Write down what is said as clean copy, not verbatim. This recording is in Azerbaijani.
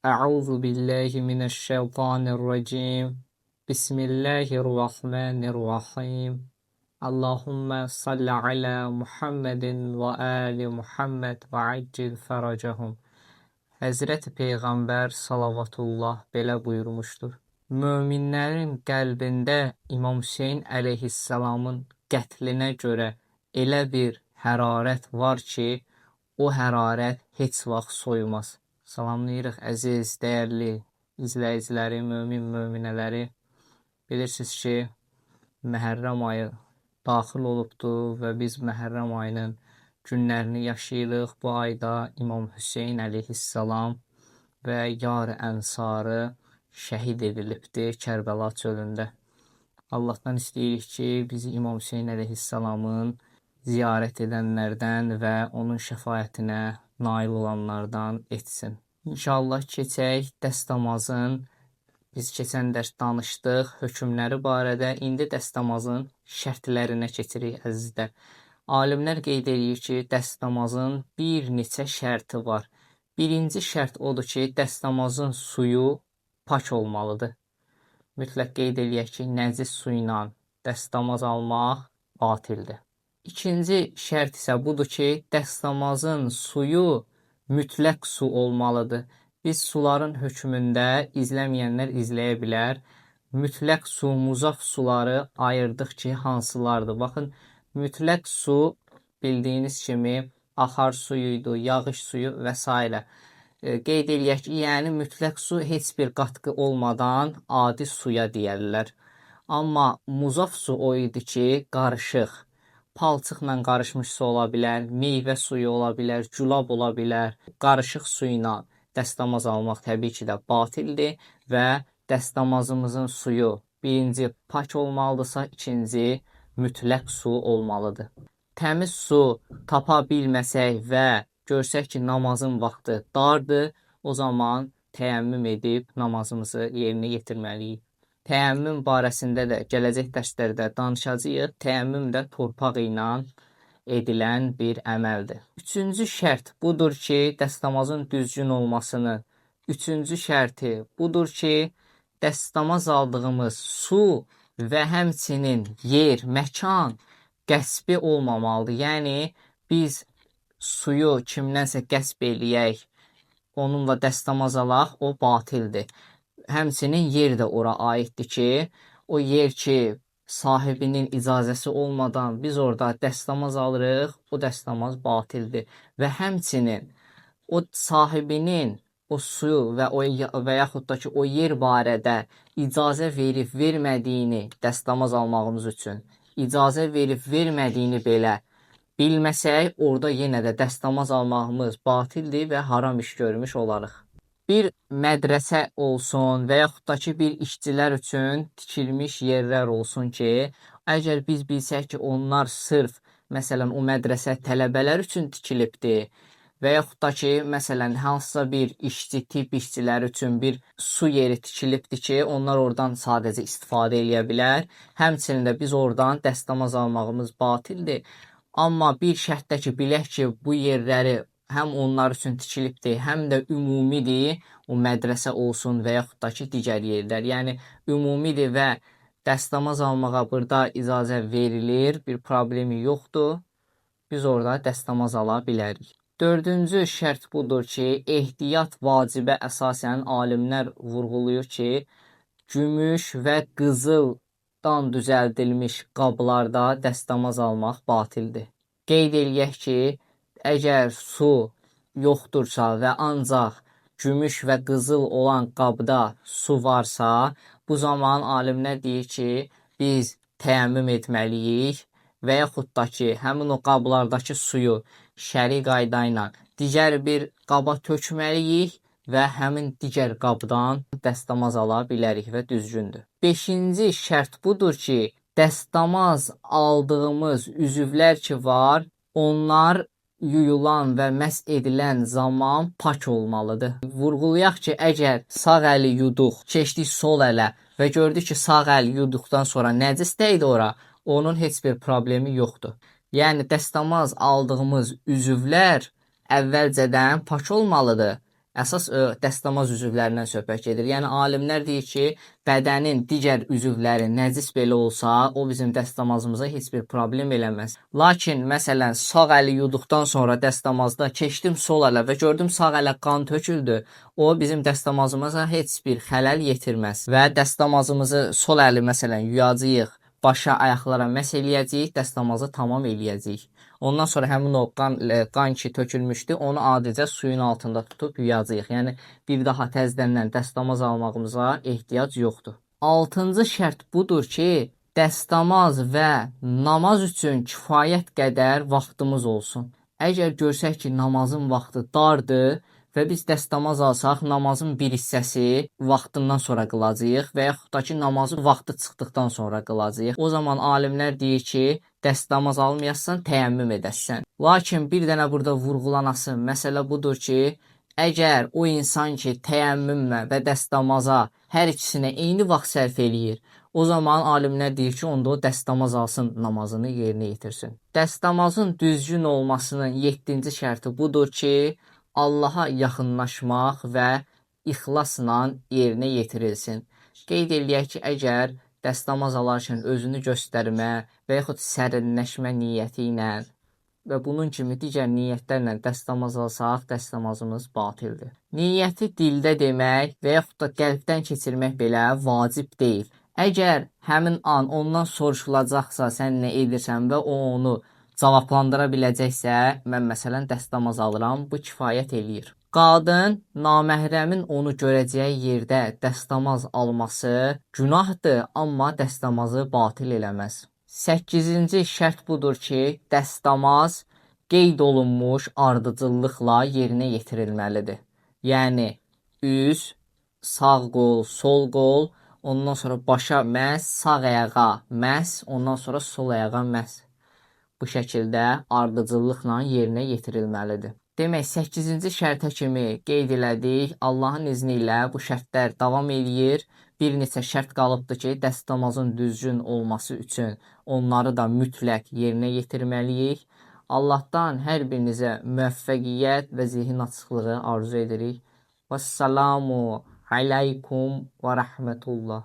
Euzu billahi mineşşeytanirracim. Bismillahirrahmanirrahim. Allahumme salli ala Muhammedin ve ali Muhammed ve accil feracahum. Həzrəti Peyğəmbər salavatullah belə buyurmuşdur. Möminlərin qəlbində İmam Hüseyn əleyhissalamın qətlinə görə elə bir hərarət var ki, o hərarət heç vaxt soyumaz. Salamlayırıq əziz, dəyərli izləyiciləri, möminələri. Bilirsiniz ki, Məhərrəm ayı daxil olubdur və biz Məhərrəm ayının günlərini yaşayırıq. Bu ayda İmam Hüseyn əleyhissalam və yar ənsarı şəhid edilibdir Kərbəla çölündə. Allahdan istəyirik ki, bizi İmam Hüseyn əleyhissalamın ziyarət edənlərdən və onun şəfaətinə nail olanlardan etsin. İnşallah keçək dəstəmazın, biz keçən dərs danışdıq hökmləri barədə, indi dəstəmazın şərtlərinə keçirik əzizlər. Alimlər qeyd edir ki, dəstəmazın bir neçə şərti var. Birinci şərt odur ki, dəstəmazın suyu pak olmalıdır. Mütləq qeyd eləyək ki, nəcis su ilə dəstəmaz almaq batildir. İkinci şərt isə budur ki, dəstəmazın suyu mütləq su olmalıdır. Biz suların hökmündə izləməyənlər izləyə bilər. Mütləq su, muzaf suları ayırdıq ki, hansılardır? Baxın, mütləq su bildiyiniz kimi axar suyuydu, yağış suyu və s. Qeyd eləyək ki, yəni mütləq su heç bir qatqı olmadan adi suya deyərlər. Amma muzaf su o idi ki, qarışıq. Palçıqla qarışmış su ola bilər, meyvə suyu ola bilər, gülab ola bilər. Qarışıq su ilə dəstəmaz almaq təbii ki də batildir və dəstəmazımızın suyu birinci pak olmalıdırsa, ikinci mütləq su olmalıdır. Təmiz su tapa bilməsək və görsək ki, namazın vaxtı dardır, o zaman təyəmmüm edib namazımızı yerinə yetirməliyik. Təyəmmüm barəsində də gələcək dərslərdə danışacağıq. Təyəmmüm də torpaq ilə edilən bir əməldir. Üçüncü şərt budur ki, dəstəmazın düzgün olmasını. Üçüncü şərti budur ki, dəstəmaz aldığımız su və həmçinin yer, məkan qəsbi olmamalıdır. Yəni, biz suyu kimdənsə qəsb eləyək, onunla dəstəmaz alaq, o batildir. Həmçinin yer də ora aiddir ki, o yer ki, sahibinin icazəsi olmadan biz orada dəstəmaz alırıq, o dəstəmaz batildir. Və həmçinin o sahibinin o suyu və yaxud da ki, o yer barədə icazə verib vermədiyini dəstəmaz almağımız üçün, icazə verib vermədiyini belə bilməsək, orada yenə də dəstəmaz almağımız batildir və haram iş görmüş olarıq. Bir mədrəsə olsun və yaxud da ki, bir işçilər üçün tikilmiş yerlər olsun ki, əgər biz bilsək ki, onlar sırf, məsələn, o mədrəsə tələbələr üçün tikilibdir və yaxud da ki, məsələn, hansısa bir işçi, tibb işçiləri üçün bir su yeri tikilibdir ki, onlar oradan sadəcə istifadə edə bilər. Həmçinin də biz oradan dəstəmaz almağımız batildir. Amma bir şərtdə ki, bilək ki, bu yerləri həm onlar üçün tikilibdir, həm də ümumidir, o mədrəsə olsun və yaxud da ki, digər yerlər. Yəni, ümumidir və dəstəmaz almağa burada icazə verilir, bir problemi yoxdur. Biz orada dəstəmaz ala bilərik. Dördüncü şərt budur ki, ehtiyat vacibə əsasən alimlər vurğulayır ki, gümüş və qızıldan düzəldilmiş qablarda dəstəmaz almaq batildir. Qeyd eləyək ki, əgər su yoxdursa və ancaq gümüş və qızıl olan qabda su varsa, bu zaman alimlər deyir ki, biz təyəmmüm etməliyik və yaxud da ki, həmin o qablardakı suyu şəri qayda ilə digər bir qaba tökməliyik və həmin digər qabdan dəstəmaz ala bilərik və düzgündür. Beşinci şərt budur ki, dəstəmaz aldığımız üzvlər ki var, onlar yuyulan və məhz edilən zaman pak olmalıdır. Vurğulayaq ki, əgər sağ əli yuduq, keçdik sol ələ və gördük ki, sağ əl yuduqdan sonra nəcis dəydi ora, onun heç bir problemi yoxdur. Yəni, dəstəmaz aldığımız üzvlər əvvəlcədən pak olmalıdır Əsas dəstəmaz üzvlərindən söhbət gedir. Yəni alimlər deyir ki, bədənin digər üzvləri nəcis belə olsa, o bizim dəstəmazımıza heç bir problem eləməz. Lakin məsələn sağ əli yuduqdan sonra dəstəmazda keçdim sol ələ və gördüm sağ ələ qan töküldü, o bizim dəstəmazımıza heç bir xələl yetirməz və dəstəmazımızı sol əli məsələn yuyacağıq, başa, ayaqlara məs eləyəcəyik, dəstəmazı tamam eləyəcəyik. Ondan sonra həmin o qan ki tökülmüşdü, onu adicə suyun altında tutub yuyacağıq. Yəni bir daha təzədən dəstəmaz almağımıza ehtiyac yoxdur. 6-cı şərt budur ki, dəstəmaz və namaz üçün kifayət qədər vaxtımız olsun. Əgər görsək ki, namazın vaxtı dardır və biz dəstəmaz alsaq, namazın bir hissəsi vaxtından sonra qılacağıq və yaxud da ki, namazın vaxtı çıxdıqdan sonra qılacağıq. O zaman alimlər deyir ki, dəstəmaz almayasan, təyəmmüm edəsən. Lakin bir dənə burada vurğulanası məsələ budur ki, əgər o insan ki, təyəmmümlə və dəstəmaza hər ikisinə eyni vaxt sərf eləyir, o zaman alimlər deyir ki, onda o dəstəmaz alsın, namazını yerinə yetirsin. Dəstəmazın düzgün olmasının 7-ci şərti budur ki, Allaha yaxınlaşmaq və ixlasla yerinə yetirilsin. Qeyd eləyək ki, əgər dəstəmaz alarkən özünü göstərmə və yaxud sərinləşmə niyyəti ilə və bunun kimi digər niyyətlərlə dəstəmaz alsaq, dəstəmazımız batildir. Niyyəti dildə demək və yaxud da qəlbdən keçirmək belə vacib deyil. Əgər həmin an ondan soruşulacaqsa, sən nə edirsən və o onu cavablandıra biləcəksə, mən məsələn dəstəmaz alıram, bu kifayət eləyir. Qadın naməhrəmin onu görəcəyi yerdə dəstəmaz alması günahdır, amma dəstəmazı batil eləməz. 8-ci şərt budur ki, dəstəmaz qeyd olunmuş ardıcıllıqla yerinə yetirilməlidir. Yəni üz, sağ qol, sol qol, ondan sonra başa məs, sağ ayağa məs, ondan sonra sol ayağa məs. Bu şəkildə ardıcıllıqla yerinə yetirilməlidir. Demək, 8-ci şərtə kimi qeyd elədik. Allahın izni ilə bu şərtlər davam eləyir. Bir neçə şərt qalıbdır ki, dəstəmazın düzgün olması üçün onları da mütləq yerinə yetirməliyik. Allahdan hər birinizə müvəffəqiyyət və zihin açıqlığı arzu edirik. Vəssalamu aleykum və rəhmətullah.